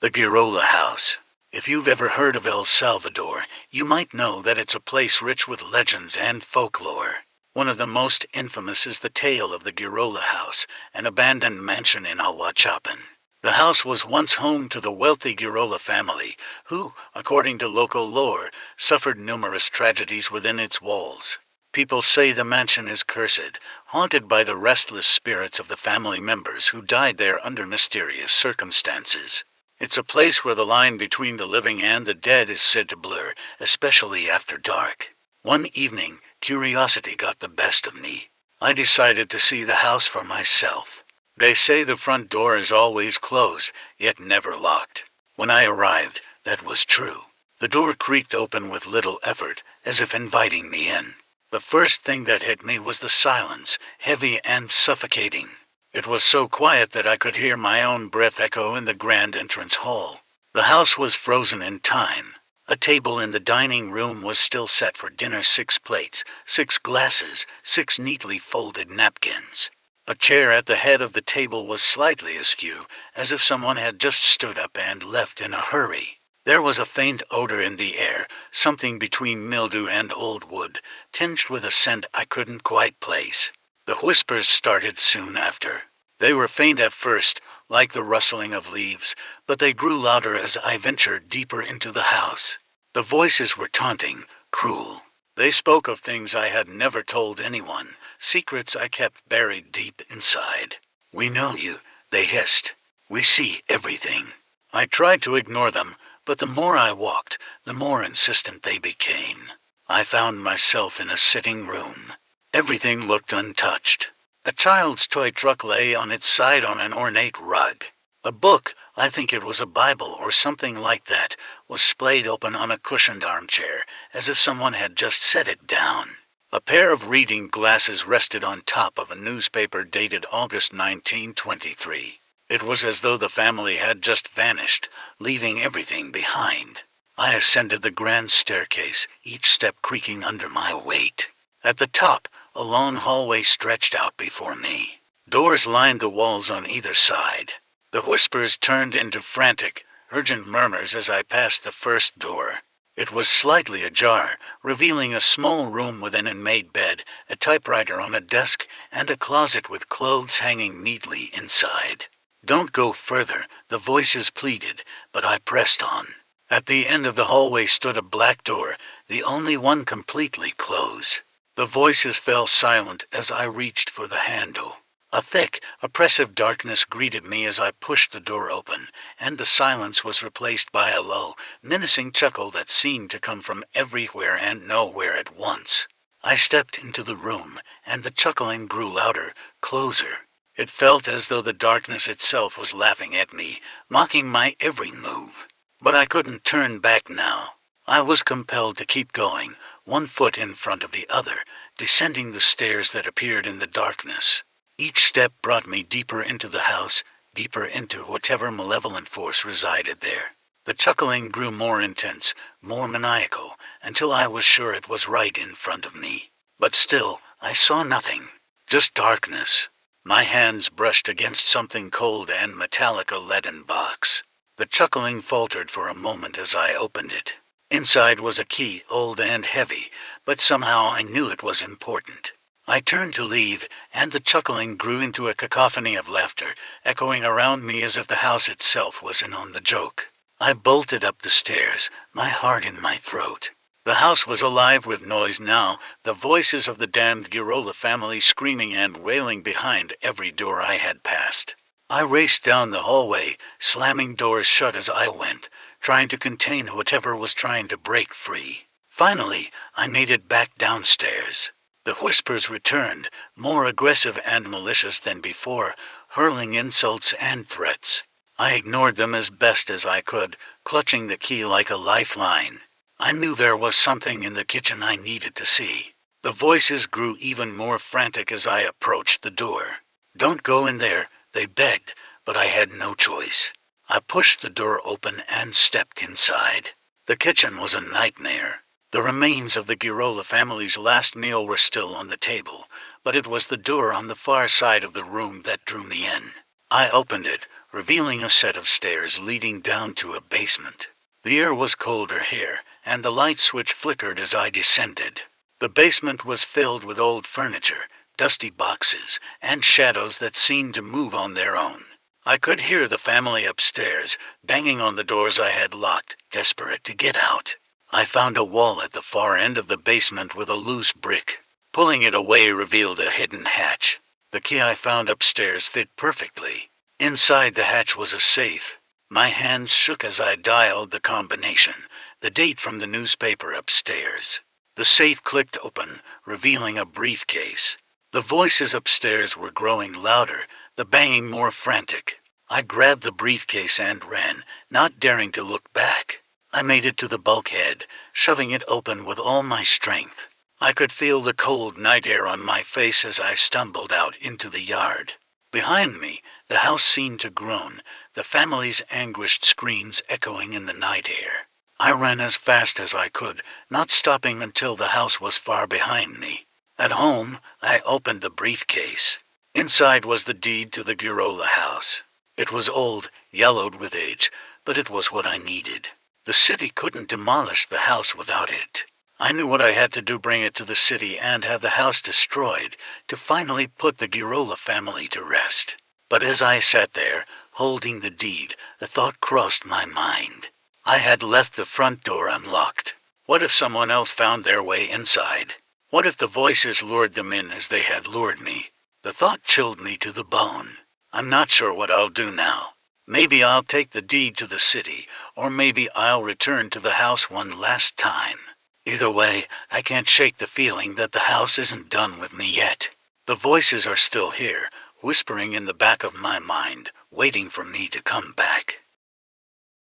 The Guirola House. If you've ever heard of El Salvador, you might know that it's a place rich with legends and folklore. One of the most infamous is the tale of the Guirola House, an abandoned mansion in Ahuachapan. The house was once home to the wealthy Guirola family, who, according to local lore, suffered numerous tragedies within its walls. People say the mansion is cursed, haunted by the restless spirits of the family members who died there under mysterious circumstances. It's a place where the line between the living and the dead is said to blur, especially after dark. One evening, curiosity got the best of me. I decided to see the house for myself. They say the front door is always closed, yet never locked. When I arrived, that was true. The door creaked open with little effort, as if inviting me in. The first thing that hit me was the silence, heavy and suffocating. It was so quiet that I could hear my own breath echo in the grand entrance hall. The house was frozen in time. A table in the dining room was still set for dinner, 6 plates, 6 glasses, 6 neatly folded napkins. A chair at the head of the table was slightly askew, as if someone had just stood up and left in a hurry. There was a faint odor in the air, something between mildew and old wood, tinged with a scent I couldn't quite place. The whispers started soon after. They were faint at first, like the rustling of leaves, but they grew louder as I ventured deeper into the house. The voices were taunting, cruel. They spoke of things I had never told anyone, secrets I kept buried deep inside. "We know you," they hissed. "We see everything." I tried to ignore them, but the more I walked, the more insistent they became. I found myself in a sitting room. Everything looked untouched. A child's toy truck lay on its side on an ornate rug. A book, I think it was a Bible or something like that, was splayed open on a cushioned armchair, as if someone had just set it down. A pair of reading glasses rested on top of a newspaper dated August 1923. It was as though the family had just vanished, leaving everything behind. I ascended the grand staircase, each step creaking under my weight. At the top, a long hallway stretched out before me. Doors lined the walls on either side. The whispers turned into frantic, urgent murmurs as I passed the first door. It was slightly ajar, revealing a small room with an inmate bed, a typewriter on a desk, and a closet with clothes hanging neatly inside. "Don't go further," the voices pleaded, but I pressed on. At the end of the hallway stood a black door, the only one completely closed. The voices fell silent as I reached for the handle. A thick, oppressive darkness greeted me as I pushed the door open, and the silence was replaced by a low, menacing chuckle that seemed to come from everywhere and nowhere at once. I stepped into the room, and the chuckling grew louder, closer. It felt as though the darkness itself was laughing at me, mocking my every move. But I couldn't turn back now. I was compelled to keep going, one foot in front of the other, descending the stairs that appeared in the darkness. Each step brought me deeper into the house, deeper into whatever malevolent force resided there. The chuckling grew more intense, more maniacal, until I was sure it was right in front of me. But still, I saw nothing, just darkness. My hands brushed against something cold and metallic, a leaden box. The chuckling faltered for a moment as I opened it. Inside was a key, old and heavy, but somehow I knew it was important. I turned to leave, and the chuckling grew into a cacophony of laughter, echoing around me as if the house itself was in on the joke. I bolted up the stairs, my heart in my throat. The house was alive with noise now, the voices of the damned Guirola family screaming and wailing behind every door I had passed. I raced down the hallway, slamming doors shut as I went, trying to contain whatever was trying to break free. Finally, I made it back downstairs. The whispers returned, more aggressive and malicious than before, hurling insults and threats. I ignored them as best as I could, clutching the key like a lifeline. I knew there was something in the kitchen I needed to see. The voices grew even more frantic as I approached the door. "Don't go in there," they begged, but I had no choice. I pushed the door open and stepped inside. The kitchen was a nightmare. The remains of the Guirola family's last meal were still on the table, but it was the door on the far side of the room that drew me in. I opened it, revealing a set of stairs leading down to a basement. The air was colder here, and the light switch flickered as I descended. The basement was filled with old furniture, dusty boxes, and shadows that seemed to move on their own. I could hear the family upstairs, banging on the doors I had locked, desperate to get out. I found a wall at the far end of the basement with a loose brick. Pulling it away revealed a hidden hatch. The key I found upstairs fit perfectly. Inside the hatch was a safe. My hands shook as I dialed the combination, the date from the newspaper upstairs. The safe clicked open, revealing a briefcase. The voices upstairs were growing louder, the banging more frantic. I grabbed the briefcase and ran, not daring to look back. I made it to the bulkhead, shoving it open with all my strength. I could feel the cold night air on my face as I stumbled out into the yard. Behind me, the house seemed to groan, the family's anguished screams echoing in the night air. I ran as fast as I could, not stopping until the house was far behind me. At home, I opened the briefcase. Inside was the deed to the Guirola House. It was old, yellowed with age, but it was what I needed. The city couldn't demolish the house without it. I knew what I had to do: bring it to the city and have the house destroyed, to finally put the Guirola family to rest. But as I sat there, holding the deed, a thought crossed my mind. I had left the front door unlocked. What if someone else found their way inside? What if the voices lured them in as they had lured me? The thought chilled me to the bone. I'm not sure what I'll do now. Maybe I'll take the deed to the city, or maybe I'll return to the house one last time. Either way, I can't shake the feeling that the house isn't done with me yet. The voices are still here, whispering in the back of my mind, waiting for me to come back.